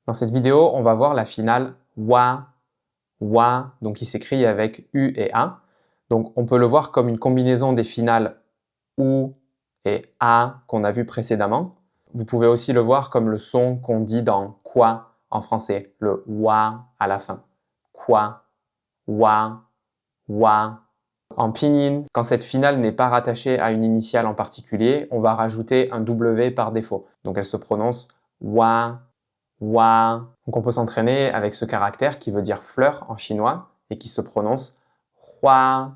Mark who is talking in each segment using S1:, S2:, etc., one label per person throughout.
S1: Dans cette vidéo, on va voir la finale wa, donc qui s'écrit avec U et A. Donc on peut le voir comme une combinaison des finales OU et A qu'on a vu précédemment. Vous pouvez aussi le voir comme le son qu'on dit dans quoi en français, le wa à la fin. Quoi, wa. En pinyin, quand cette finale n'est pas rattachée à une initiale en particulier, on va rajouter un W par défaut. Donc elle se prononce wa. Donc on peut s'entraîner avec ce caractère qui veut dire fleur en chinois et qui se prononce hua.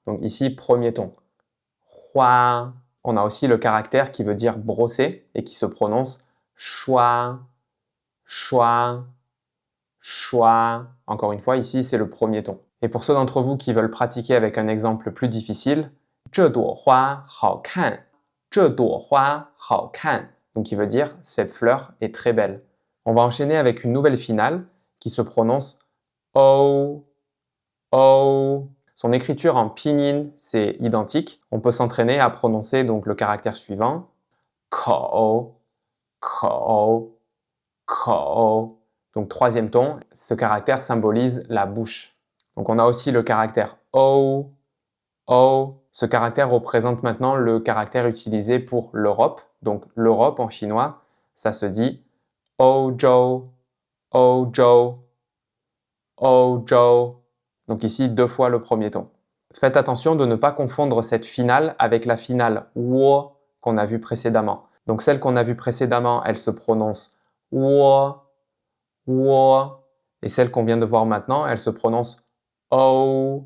S1: Donc ici, premier ton. Hua. On a aussi le caractère qui veut dire brosser et qui se prononce schwa. Encore une fois, ici, c'est le premier ton. Et pour ceux d'entre vous qui veulent pratiquer avec un exemple plus difficile, 这朵花好看. 这朵花好看. Donc qui veut dire cette fleur est très belle. On va enchaîner avec une nouvelle finale qui se prononce o. Son écriture en pinyin, c'est identique. On peut s'entraîner à prononcer donc le caractère suivant. Ko. Donc troisième ton, ce caractère symbolise la bouche. Donc on a aussi le caractère O. Ce caractère représente maintenant le caractère utilisé pour l'Europe. Donc l'Europe en chinois, ça se dit Ozhou. Donc ici, deux fois le premier ton. Faites attention de ne pas confondre cette finale avec la finale wo qu'on a vue précédemment. Donc celle qu'on a vue précédemment, elle se prononce wo. Et celle qu'on vient de voir maintenant, elle se prononce o.